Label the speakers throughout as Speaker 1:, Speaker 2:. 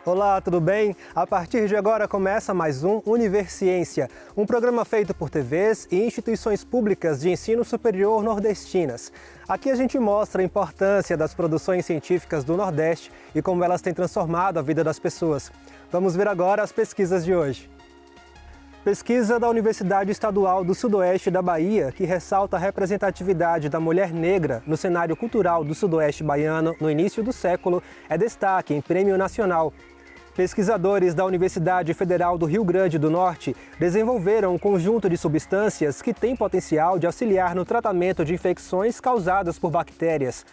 Speaker 1: Olá, tudo bem? A partir de agora começa mais um Universiência, um programa feito por TVs e instituições públicas de ensino superior nordestinas. Aqui a gente mostra a importância das produções científicas do Nordeste e como elas têm transformado a vida das pessoas. Vamos ver agora as pesquisas de hoje. Pesquisa da Universidade Estadual do Sudoeste da Bahia, que ressalta a representatividade da mulher negra no cenário cultural do Sudoeste baiano no início do século, é destaque em prêmio nacional. Pesquisadores da Universidade Federal do Rio Grande do Norte desenvolveram um conjunto de substâncias que têm potencial de auxiliar no tratamento de infecções causadas por bactérias.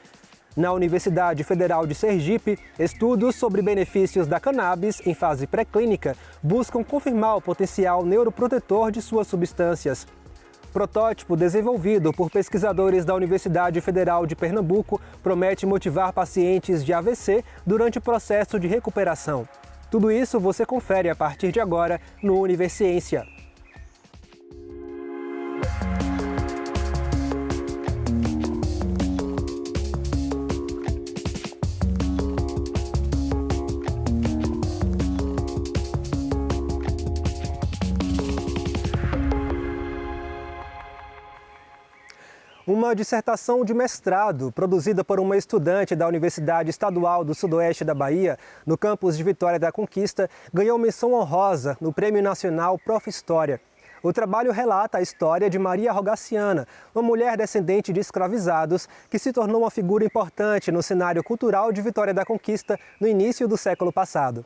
Speaker 1: Na Universidade Federal de Sergipe, estudos sobre benefícios da cannabis em fase pré-clínica buscam confirmar o potencial neuroprotetor de suas substâncias. Protótipo desenvolvido por pesquisadores da Universidade Federal de Pernambuco promete motivar pacientes de AVC durante o processo de recuperação. Tudo isso você confere a partir de agora no Universiência. Uma dissertação de mestrado, produzida por uma estudante da Universidade Estadual do Sudoeste da Bahia, no campus de Vitória da Conquista, ganhou menção honrosa no Prêmio Nacional Prof. História. O trabalho relata a história de Maria Rogaciana, uma mulher descendente de escravizados que se tornou uma figura importante no cenário cultural de Vitória da Conquista no início do século passado.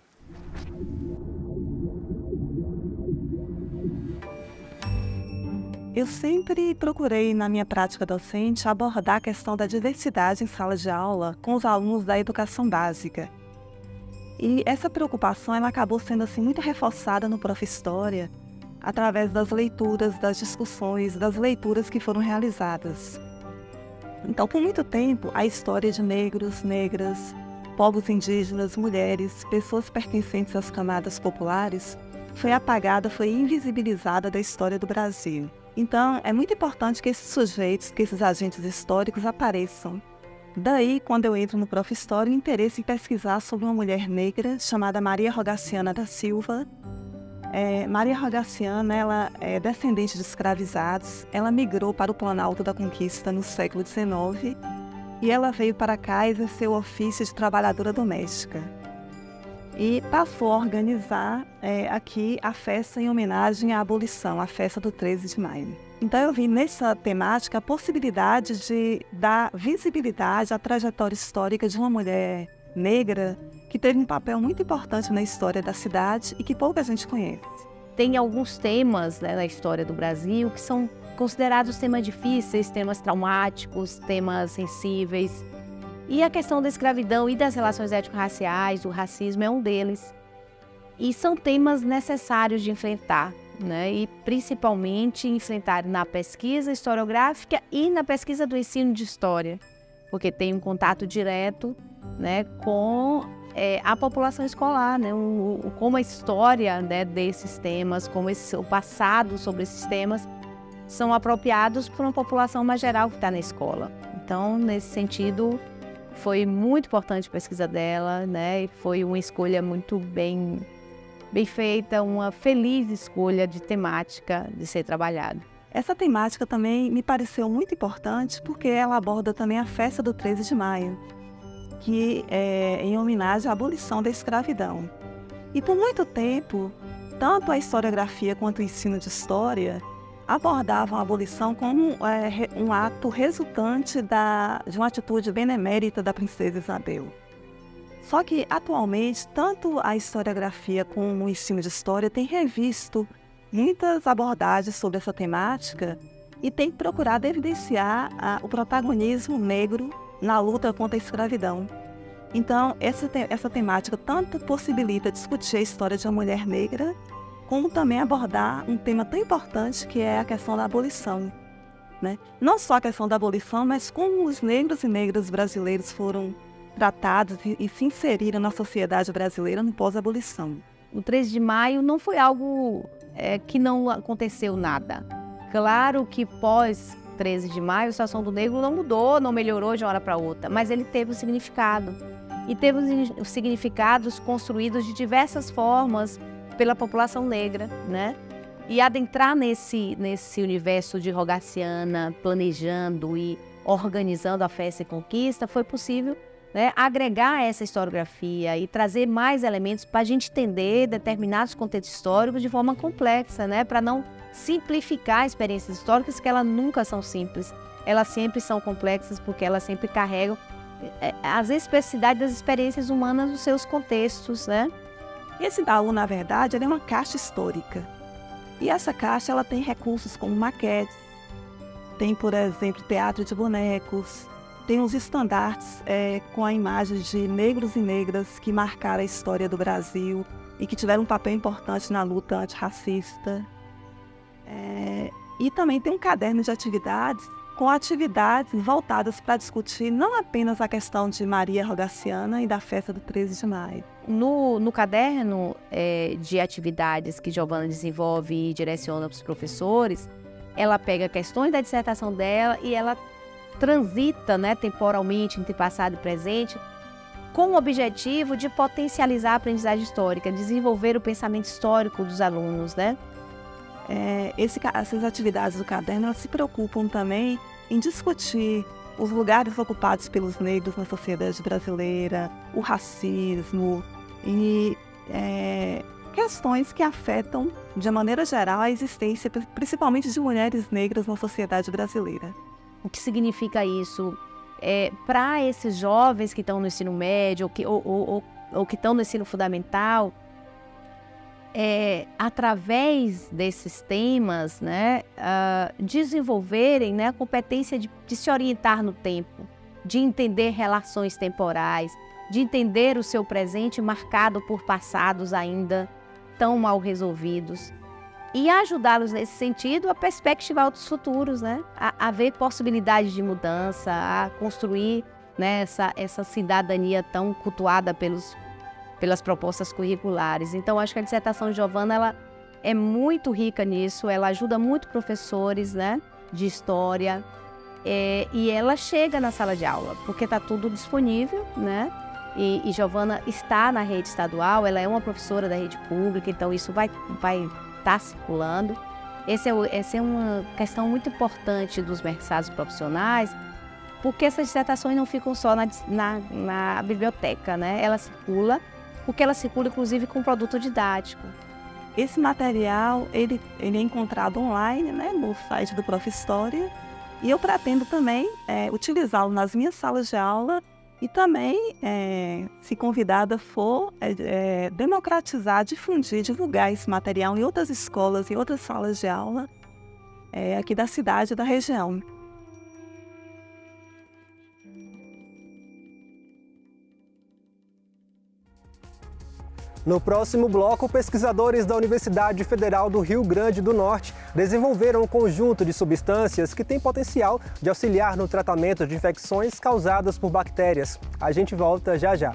Speaker 2: Eu sempre procurei, na minha prática docente, abordar a questão da diversidade em sala de aula com os alunos da educação básica. E essa preocupação ela acabou sendo muito reforçada no Prof. História, através das leituras, das discussões, das leituras que foram realizadas. Então, por muito tempo, a história de negros, negras, povos indígenas, mulheres, pessoas pertencentes às camadas populares, foi apagada, foi invisibilizada da história do Brasil. Então, é muito importante que esses sujeitos, que esses agentes históricos apareçam. Daí, quando eu entro no Prof. História, o interesse em pesquisar sobre uma mulher negra chamada Maria Rogaciana da Silva. Maria Rogaciana, ela é descendente de escravizados, ela migrou para o Planalto da Conquista no século XIX e ela veio para cá exercer o ofício de trabalhadora doméstica. E passou a organizar aqui a festa em homenagem à abolição, a festa do 13 de maio. Então eu vi nessa temática a possibilidade de dar visibilidade à trajetória histórica de uma mulher negra que teve um papel muito importante na história da cidade e que pouca gente conhece.
Speaker 3: Tem alguns temas na história do Brasil que são considerados temas difíceis, temas traumáticos, temas sensíveis. E a questão da escravidão e das relações étnico-raciais, do racismo é um deles. E são temas necessários de enfrentar, né? E principalmente enfrentar na pesquisa historiográfica e na pesquisa do ensino de história, porque tem um contato direto, né, com a população escolar, né? Como a história, né, desses temas, como o passado sobre esses temas são apropriados por uma população mais geral que está na escola. Então, nesse sentido, foi muito importante a pesquisa dela, né? E foi uma escolha muito bem feita, uma feliz escolha de temática de ser trabalhada.
Speaker 2: Essa temática também me pareceu muito importante porque ela aborda também a festa do 13 de maio, que é em homenagem à abolição da escravidão. E por muito tempo, tanto a historiografia quanto o ensino de história abordavam a abolição como um ato resultante de uma atitude benemérita da princesa Isabel. Só que, atualmente, tanto a historiografia como o ensino de história têm revisto muitas abordagens sobre essa temática e têm procurado evidenciar o protagonismo negro na luta contra a escravidão. Então, essa temática tanto possibilita discutir a história de uma mulher negra, como também abordar um tema tão importante que é a questão da abolição, né? Não só a questão da abolição, mas como os negros e negras brasileiros foram tratados e se inseriram na sociedade brasileira no pós-abolição.
Speaker 3: O 13 de maio não foi algo que não aconteceu nada. Claro que pós 13 de maio a situação do negro não mudou, não melhorou de uma hora para outra, mas ele teve um significado. e teve os significados construídos de diversas formas pela população negra, né? E adentrar nesse universo de Rogaciana, planejando e organizando a festa e conquista, foi possível, né, agregar essa historiografia e trazer mais elementos para a gente entender determinados contextos históricos de forma complexa, né, para não simplificar experiências históricas, que elas nunca são simples. Elas sempre são complexas porque elas sempre carregam as especificidades das experiências humanas nos seus contextos, né?
Speaker 2: Esse baú, na verdade, ele é uma caixa histórica. E essa caixa ela tem recursos como maquetes, tem, por exemplo, teatro de bonecos, tem uns estandartes com a imagem de negros e negras que marcaram a história do Brasil e que tiveram um papel importante na luta antirracista. E também tem um caderno de atividades com atividades voltadas para discutir não apenas a questão de Maria Rogaciana e da festa do 13 de maio.
Speaker 3: No caderno de atividades que Giovana desenvolve e direciona para os professores, ela pega questões da dissertação dela e ela transita, né, temporalmente entre passado e presente, com o objetivo de potencializar a aprendizagem histórica, desenvolver o pensamento histórico dos alunos, né? Essas atividades do caderno elas se preocupam também em discutir os lugares ocupados pelos negros na sociedade brasileira, o racismo e questões que afetam, de maneira geral, a existência, principalmente de mulheres negras na sociedade brasileira. O que significa isso? Para esses jovens que estão no ensino médio ou que estão no ensino fundamental, através desses temas, né, desenvolverem, né, a competência de se orientar no tempo, de entender relações temporais, de entender o seu presente marcado por passados ainda tão mal resolvidos e ajudá-los nesse sentido a perspectivar outros futuros, né, a ver possibilidades de mudança, a construir, né, essa cidadania tão cultuada pelas propostas curriculares. Então, acho que a dissertação de Giovana ela é muito rica nisso, ela ajuda muito professores, né, de história, e ela chega na sala de aula, porque está tudo disponível, né, e Giovana está na rede estadual, ela é uma professora da rede pública, então isso vai estar circulando. Essa é uma questão muito importante dos mercados profissionais, porque essas dissertações não ficam só na biblioteca, né, ela circula, porque ela circula, inclusive, com produto didático.
Speaker 2: Esse material, ele é encontrado online, né, no site do Prof. História, e eu pretendo também utilizá-lo nas minhas salas de aula e também, se convidada for, democratizar, difundir, divulgar esse material em outras escolas e outras salas de aula aqui da cidade e da região.
Speaker 1: No próximo bloco, pesquisadores da Universidade Federal do Rio Grande do Norte desenvolveram um conjunto de substâncias que tem potencial de auxiliar no tratamento de infecções causadas por bactérias. A gente volta já já.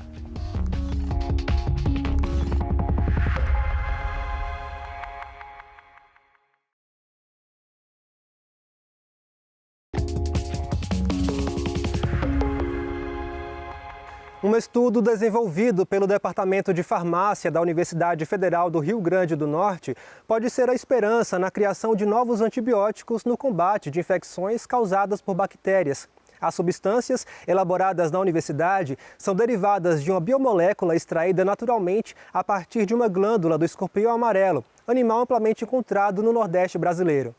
Speaker 1: Um estudo desenvolvido pelo Departamento de Farmácia da Universidade Federal do Rio Grande do Norte pode ser a esperança na criação de novos antibióticos no combate de infecções causadas por bactérias. As substâncias elaboradas na universidade são derivadas de uma biomolécula extraída naturalmente a partir de uma glândula do escorpião amarelo, animal amplamente encontrado no Nordeste brasileiro.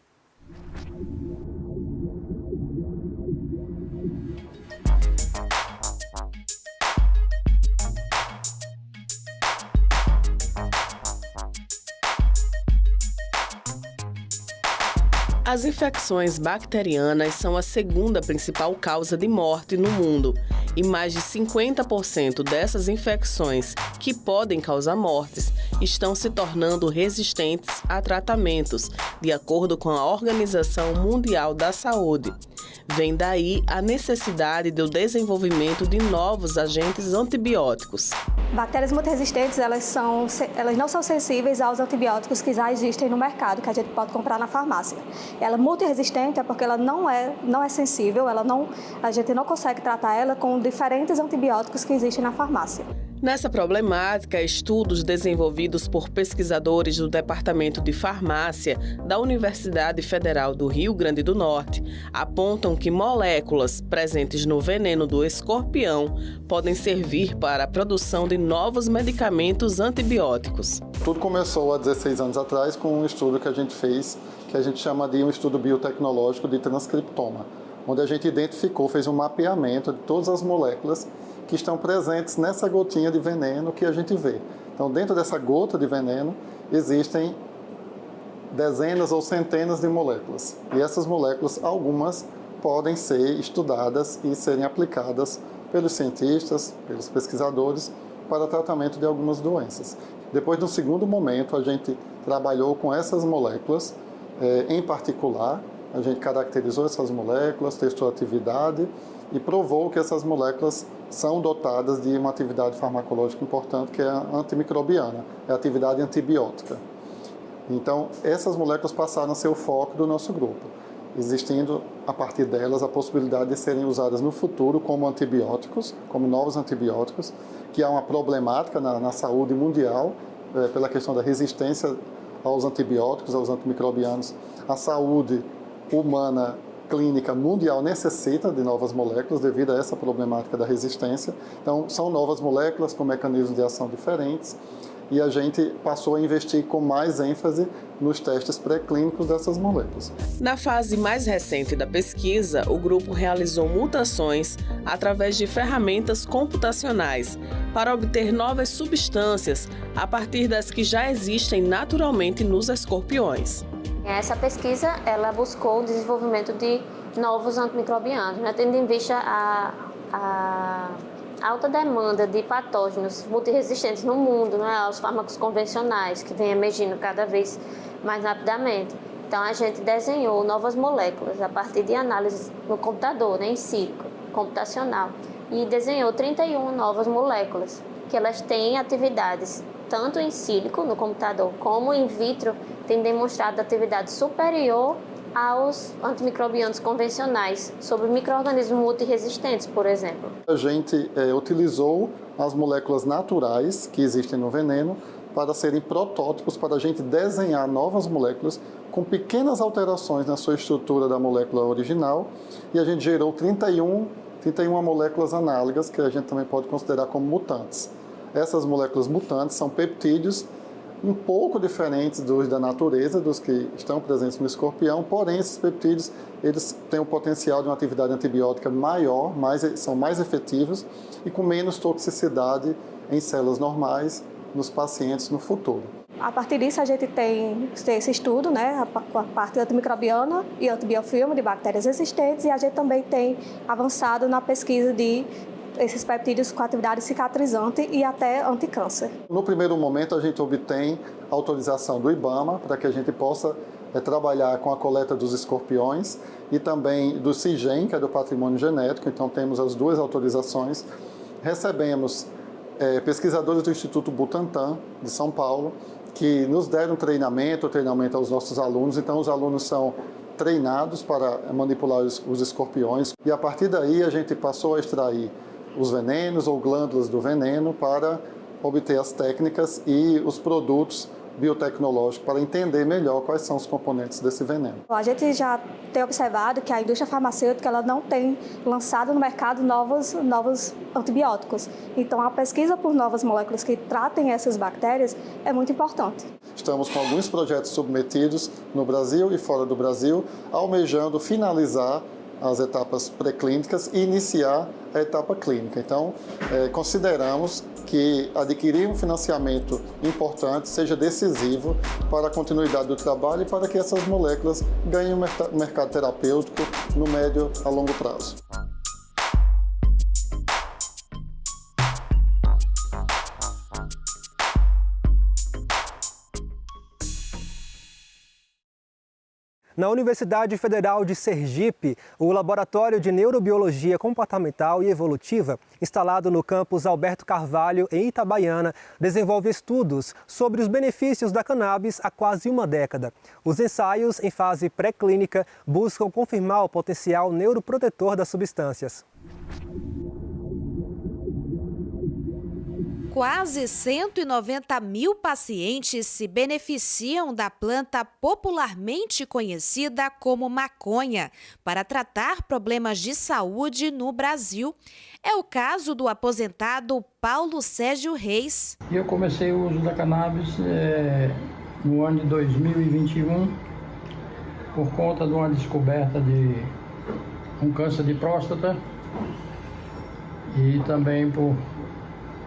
Speaker 4: As infecções bacterianas são a segunda principal causa de morte no mundo e mais de 50% dessas infecções que podem causar mortes estão se tornando resistentes a tratamentos, de acordo com a Organização Mundial da Saúde. Vem daí a necessidade do desenvolvimento de novos agentes antibióticos.
Speaker 5: Bactérias multiresistentes, elas não são sensíveis aos antibióticos que já existem no mercado, que a gente pode comprar na farmácia. Ela multiresistente é porque ela não é sensível, a gente não consegue tratar ela com diferentes antibióticos que existem na farmácia.
Speaker 4: Nessa problemática, estudos desenvolvidos por pesquisadores do Departamento de Farmácia da Universidade Federal do Rio Grande do Norte apontam que moléculas presentes no veneno do escorpião podem servir para a produção de novos medicamentos antibióticos.
Speaker 6: Tudo começou há 16 anos atrás com um estudo que a gente fez, que a gente chama de um estudo biotecnológico de transcriptoma, onde a gente fez um mapeamento de todas as moléculas que estão presentes nessa gotinha de veneno que a gente vê. Então, dentro dessa gota de veneno, existem dezenas ou centenas de moléculas. E essas moléculas, algumas, podem ser estudadas e serem aplicadas pelos cientistas, pelos pesquisadores, para tratamento de algumas doenças. Depois, no segundo momento, a gente trabalhou com essas moléculas, em particular, a gente caracterizou essas moléculas, testou a atividade e provou que essas moléculas são dotadas de uma atividade farmacológica importante, que é a antimicrobiana, é a atividade antibiótica. Então, essas moléculas passaram a ser o foco do nosso grupo, existindo, a partir delas, a possibilidade de serem usadas no futuro como antibióticos, como novos antibióticos, que há uma problemática na saúde mundial, pela questão da resistência aos antibióticos, aos antimicrobianos. A saúde humana clínica mundial necessita de novas moléculas devido a essa problemática da resistência. Então, são novas moléculas com mecanismos de ação diferentes e a gente passou a investir com mais ênfase nos testes pré-clínicos dessas moléculas.
Speaker 4: Na fase mais recente da pesquisa, o grupo realizou mutações através de ferramentas computacionais para obter novas substâncias a partir das que já existem naturalmente nos escorpiões.
Speaker 7: Essa pesquisa ela buscou o desenvolvimento de novos antimicrobianos, né, tendo em vista a alta demanda de patógenos multiresistentes no mundo, né, aos fármacos convencionais, que vem emergindo cada vez mais rapidamente. Então, a gente desenhou novas moléculas a partir de análise no computador, né, em sílico, computacional, e desenhou 31 novas moléculas, que elas têm atividades tanto em sílico, no computador, como in vitro, tem demonstrado atividade superior aos antimicrobianos convencionais sobre micro-organismos multiresistentes, por exemplo.
Speaker 6: A gente utilizou as moléculas naturais que existem no veneno para serem protótipos, para a gente desenhar novas moléculas com pequenas alterações na sua estrutura da molécula original, e a gente gerou 31 moléculas análogas, que a gente também pode considerar como mutantes. Essas moléculas mutantes são peptídeos um pouco diferentes dos da natureza, dos que estão presentes no escorpião, porém esses peptídeos eles têm o potencial de uma atividade antibiótica maior, são mais efetivos e com menos toxicidade em células normais nos pacientes no futuro.
Speaker 5: A partir disso, a gente tem esse estudo, né, a parte antimicrobiana e antibiofilme de bactérias resistentes, e a gente também tem avançado na pesquisa de esses peptídeos com atividade cicatrizante e até anticâncer.
Speaker 6: No primeiro momento, a gente obtém autorização do IBAMA para que a gente possa trabalhar com a coleta dos escorpiões e também do CIGEM, que é do patrimônio genético. Então, temos as duas autorizações. Recebemos pesquisadores do Instituto Butantan, de São Paulo, que nos deram treinamento aos nossos alunos. Então, os alunos são treinados para manipular os escorpiões e, a partir daí, a gente passou a extrair os venenos ou glândulas do veneno para obter as técnicas e os produtos biotecnológicos para entender melhor quais são os componentes desse veneno.
Speaker 5: A gente já tem observado que a indústria farmacêutica ela não tem lançado no mercado novos antibióticos. Então, a pesquisa por novas moléculas que tratem essas bactérias é muito importante.
Speaker 6: Estamos com alguns projetos submetidos no Brasil e fora do Brasil, almejando finalizar as etapas pré-clínicas e iniciar a etapa clínica. Então, consideramos que adquirir um financiamento importante seja decisivo para a continuidade do trabalho e para que essas moléculas ganhem um mercado terapêutico no médio a longo prazo.
Speaker 1: Na Universidade Federal de Sergipe, o Laboratório de Neurobiologia Comportamental e Evolutiva, instalado no campus Alberto Carvalho, em Itabaiana, desenvolve estudos sobre os benefícios da cannabis há quase uma década. Os ensaios, em fase pré-clínica, buscam confirmar o potencial neuroprotetor das substâncias.
Speaker 8: Quase 190 mil pacientes se beneficiam da planta popularmente conhecida como maconha para tratar problemas de saúde no Brasil. É o caso do aposentado Paulo Sérgio Reis.
Speaker 9: Eu comecei o uso da cannabis no ano de 2021 por conta de uma descoberta de um câncer de próstata e também por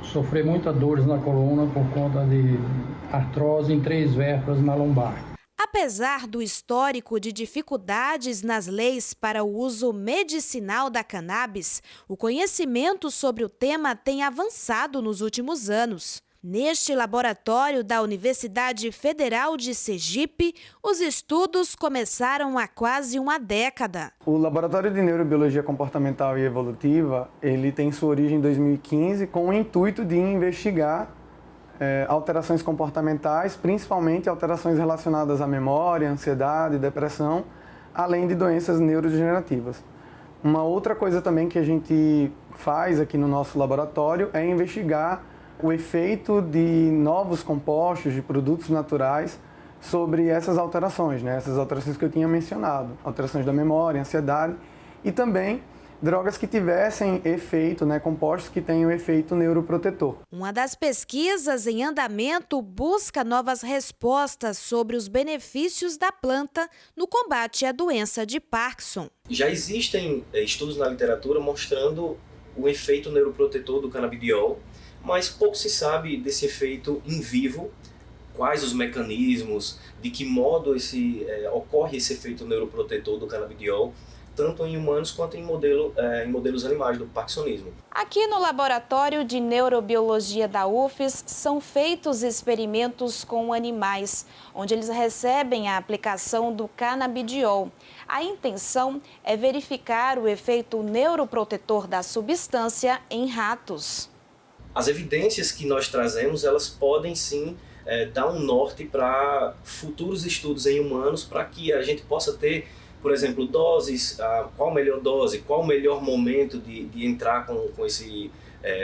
Speaker 9: sofrer muitas dores na coluna por conta de artrose em 3 vértebras na lombar.
Speaker 8: Apesar do histórico de dificuldades nas leis para o uso medicinal da cannabis, o conhecimento sobre o tema tem avançado nos últimos anos. Neste laboratório da Universidade Federal de Sergipe, os estudos começaram há quase uma década.
Speaker 10: O Laboratório de Neurobiologia Comportamental e Evolutiva, ele tem sua origem em 2015 com o intuito de investigar alterações comportamentais, principalmente alterações relacionadas à memória, ansiedade, depressão, além de doenças neurodegenerativas. Uma outra coisa também que a gente faz aqui no nosso laboratório é investigar o efeito de novos compostos, de produtos naturais, sobre essas alterações, né? Essas alterações que eu tinha mencionado, alterações da memória, ansiedade e também drogas que tivessem efeito, né? Compostos que tenham efeito neuroprotetor.
Speaker 8: Uma das pesquisas em andamento busca novas respostas sobre os benefícios da planta no combate à doença de Parkinson.
Speaker 11: Já existem estudos na literatura mostrando o efeito neuroprotetor do canabidiol, mas pouco se sabe desse efeito em vivo, quais os mecanismos, de que modo ocorre esse efeito neuroprotetor do canabidiol, tanto em humanos quanto em modelos animais do parkinsonismo.
Speaker 8: Aqui no Laboratório de Neurobiologia da UFES são feitos experimentos com animais, onde eles recebem a aplicação do canabidiol. A intenção é verificar o efeito neuroprotetor da substância em ratos.
Speaker 11: As evidências que nós trazemos, elas podem sim dar um norte para futuros estudos em humanos, para que a gente possa ter, por exemplo, doses, qual a melhor dose, qual o melhor momento de entrar com esse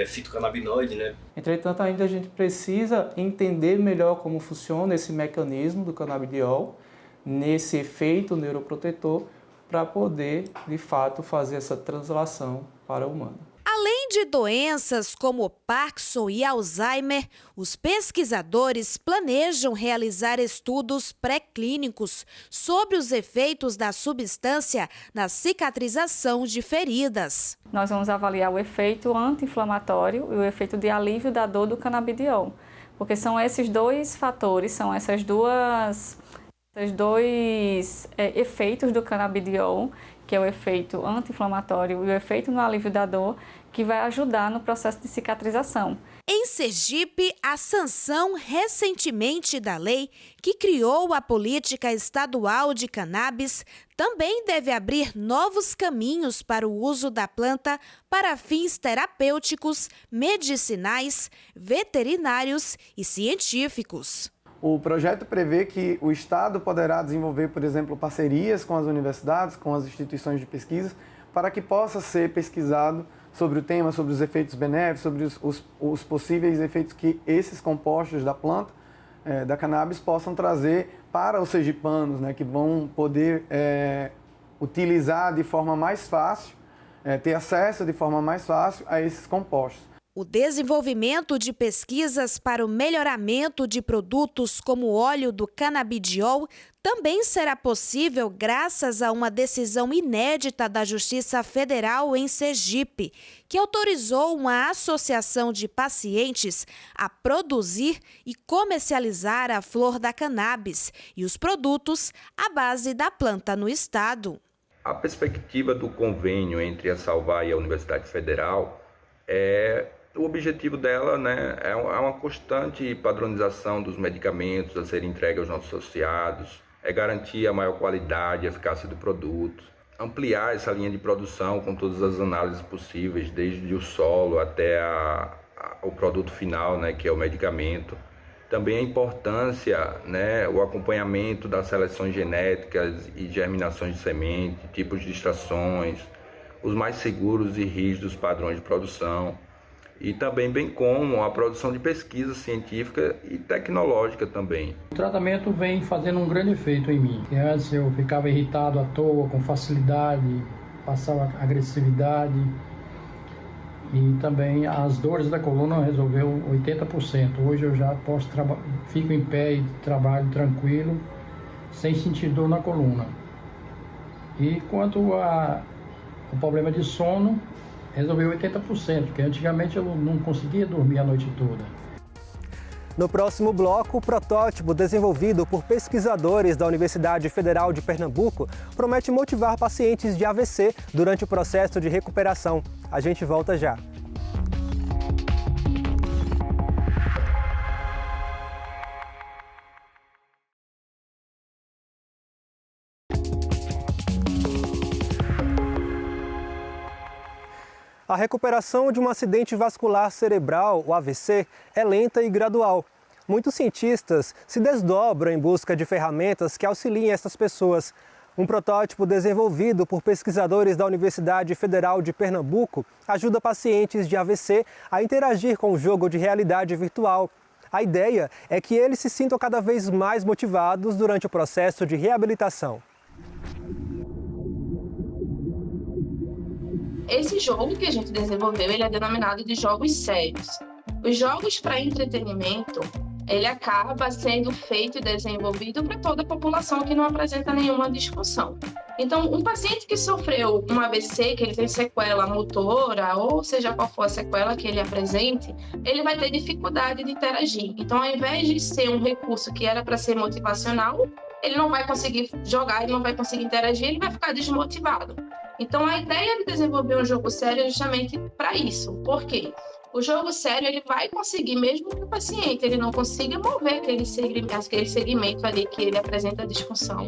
Speaker 11: fitocannabinoide, né?
Speaker 12: Entretanto, ainda a gente precisa entender melhor como funciona esse mecanismo do canabidiol, nesse efeito neuroprotetor, para poder, de fato, fazer essa translação para o humano.
Speaker 8: Além de doenças como Parkinson e Alzheimer, os pesquisadores planejam realizar estudos pré-clínicos sobre os efeitos da substância na cicatrização de feridas.
Speaker 13: Nós vamos avaliar o efeito anti-inflamatório e o efeito de alívio da dor do canabidiol, porque são esses dois fatores, são esses dois efeitos do canabidiol, que é o efeito anti-inflamatório e o efeito no alívio da dor, que vai ajudar no processo de cicatrização.
Speaker 8: Em Sergipe, a sanção recentemente da lei que criou a política estadual de cannabis também deve abrir novos caminhos para o uso da planta para fins terapêuticos, medicinais, veterinários e científicos.
Speaker 10: O projeto prevê que o Estado poderá desenvolver, por exemplo, parcerias com as universidades, com as instituições de pesquisa, para que possa ser pesquisado sobre o tema, sobre os efeitos benéficos, sobre os possíveis efeitos que esses compostos da planta, da cannabis, possam trazer para os sergipanos, né, que vão poder utilizar de forma mais fácil, ter acesso de forma mais fácil a esses compostos.
Speaker 8: O desenvolvimento de pesquisas para o melhoramento de produtos como o óleo do canabidiol também será possível graças a uma decisão inédita da Justiça Federal em Sergipe, que autorizou uma associação de pacientes a produzir e comercializar a flor da cannabis e os produtos à base da planta no estado.
Speaker 14: A perspectiva do convênio entre a Salvar e a Universidade Federal o objetivo dela, né, é uma constante padronização dos medicamentos a serem entregues aos nossos associados, é garantir a maior qualidade e eficácia do produto, ampliar essa linha de produção com todas as análises possíveis, desde o solo até o produto final, né, que é o medicamento. Também a importância, né, o acompanhamento das seleções genéticas e germinações de semente, tipos de extrações, os mais seguros e rígidos padrões de produção, e também bem como a produção de pesquisa científica e tecnológica também.
Speaker 9: O tratamento vem fazendo um grande efeito em mim. Antes eu ficava irritado à toa, com facilidade, passava agressividade, e também as dores da coluna resolveu 80%. Hoje eu já fico em pé e trabalho tranquilo, sem sentir dor na coluna. E quanto o problema de sono, resolveu 80%, porque antigamente eu não conseguia dormir a noite toda.
Speaker 1: No próximo bloco, o protótipo desenvolvido por pesquisadores da Universidade Federal de Pernambuco promete motivar pacientes de AVC durante o processo de recuperação. A gente volta já. A recuperação de um acidente vascular cerebral, o AVC, é lenta e gradual. Muitos cientistas se desdobram em busca de ferramentas que auxiliem essas pessoas. Um protótipo desenvolvido por pesquisadores da Universidade Federal de Pernambuco ajuda pacientes de AVC a interagir com o jogo de realidade virtual. A ideia é que eles se sintam cada vez mais motivados durante o processo de reabilitação.
Speaker 15: Esse jogo que a gente desenvolveu, ele é denominado de jogos sérios. Os jogos para entretenimento, ele acaba sendo feito e desenvolvido para toda a população que não apresenta nenhuma disfunção. Então, um paciente que sofreu um AVC, que ele tem sequela motora, ou seja qual for a sequela que ele apresente, ele vai ter dificuldade de interagir. Então, ao invés de ser um recurso que era para ser motivacional, ele não vai conseguir jogar, ele não vai conseguir interagir, ele vai ficar desmotivado. Então, a ideia de desenvolver um jogo sério é justamente para isso. Por quê? O jogo sério, ele vai conseguir, mesmo que o paciente ele não consiga mover aquele segmento ali que ele apresenta disfunção,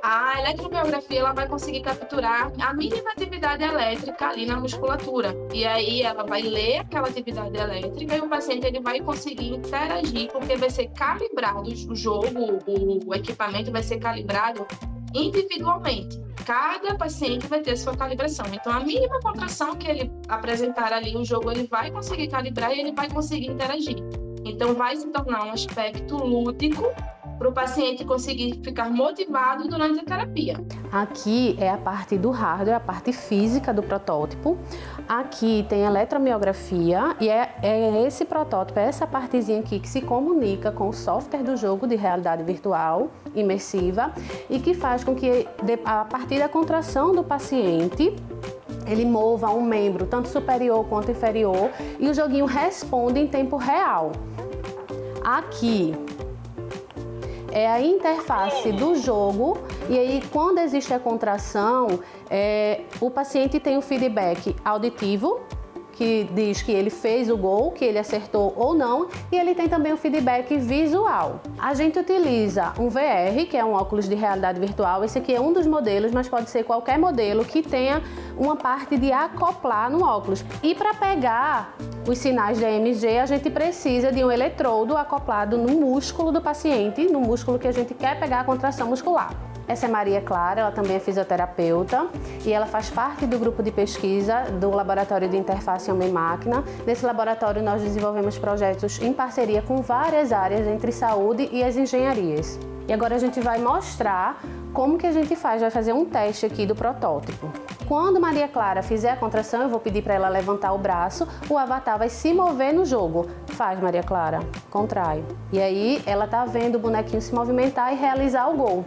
Speaker 15: a eletromiografia ela vai conseguir capturar a mínima atividade elétrica ali na musculatura. E aí ela vai ler aquela atividade elétrica e o paciente ele vai conseguir interagir, porque vai ser calibrado o jogo, o equipamento vai ser calibrado individualmente. Cada paciente vai ter sua calibração. Então, a mínima contração que ele apresentar ali, o jogo ele vai conseguir calibrar e ele vai conseguir interagir. Então, vai se tornar um aspecto lúdico para o paciente conseguir ficar motivado durante a terapia.
Speaker 16: Aqui é a parte do hardware, a parte física do protótipo. Aqui tem eletromiografia e é esse protótipo, é essa partezinha aqui que se comunica com o software do jogo de realidade virtual imersiva e que faz com que, a partir da contração do paciente, ele mova um membro, tanto superior quanto inferior, e o joguinho responde em tempo real. Aqui é a interface do jogo e aí quando existe a contração, o paciente tem um feedback auditivo, que diz que ele fez o gol, que ele acertou ou não, e ele tem também o feedback visual. A gente utiliza um VR, que é um óculos de realidade virtual. Esse aqui é um dos modelos, mas pode ser qualquer modelo que tenha uma parte de acoplar no óculos. E para pegar os sinais de EMG, a gente precisa de um eletrodo acoplado no músculo do paciente, no músculo que a gente quer pegar a contração muscular. Essa é Maria Clara, ela também é fisioterapeuta e ela faz parte do grupo de pesquisa do Laboratório de Interface Homem-Máquina. Nesse laboratório nós desenvolvemos projetos em parceria com várias áreas entre saúde e as engenharias. E agora a gente vai mostrar como que a gente faz, vai fazer um teste aqui do protótipo. Quando Maria Clara fizer a contração, eu vou pedir para ela levantar o braço, o avatar vai se mover no jogo. Faz, Maria Clara, contrai. E aí ela tá vendo o bonequinho se movimentar e realizar o gol.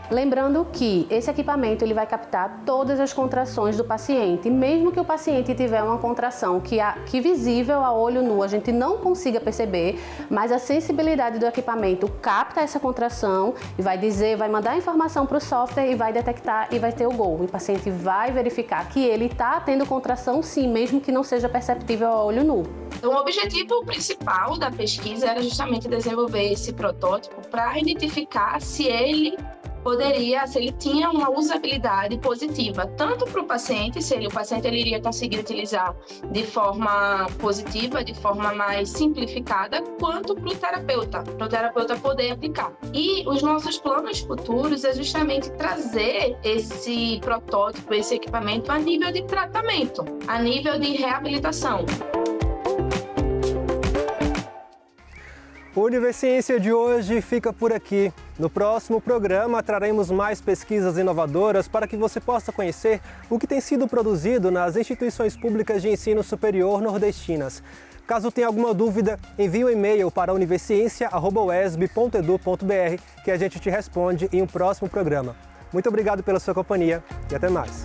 Speaker 16: Lembrando que esse equipamento ele vai captar todas as contrações do paciente, mesmo que o paciente tiver uma contração que visível a olho nu a gente não consiga perceber, mas a sensibilidade do equipamento capta essa contração e vai mandar a informação para o software e vai detectar e vai ter o gol. O paciente vai verificar que ele está tendo contração sim, mesmo que não seja perceptível a olho nu.
Speaker 15: Então, o objetivo principal da pesquisa era justamente desenvolver esse protótipo para identificar se ele tinha uma usabilidade positiva, tanto para o paciente, o paciente ele iria conseguir utilizar de forma positiva, de forma mais simplificada, quanto para o terapeuta poder aplicar. E os nossos planos futuros é justamente trazer esse protótipo, esse equipamento a nível de tratamento, a nível de reabilitação.
Speaker 1: O Univerciência de hoje fica por aqui. No próximo programa, traremos mais pesquisas inovadoras para que você possa conhecer o que tem sido produzido nas instituições públicas de ensino superior nordestinas. Caso tenha alguma dúvida, envie um e-mail para universiencia@uesb.edu.br que a gente te responde em um próximo programa. Muito obrigado pela sua companhia e até mais.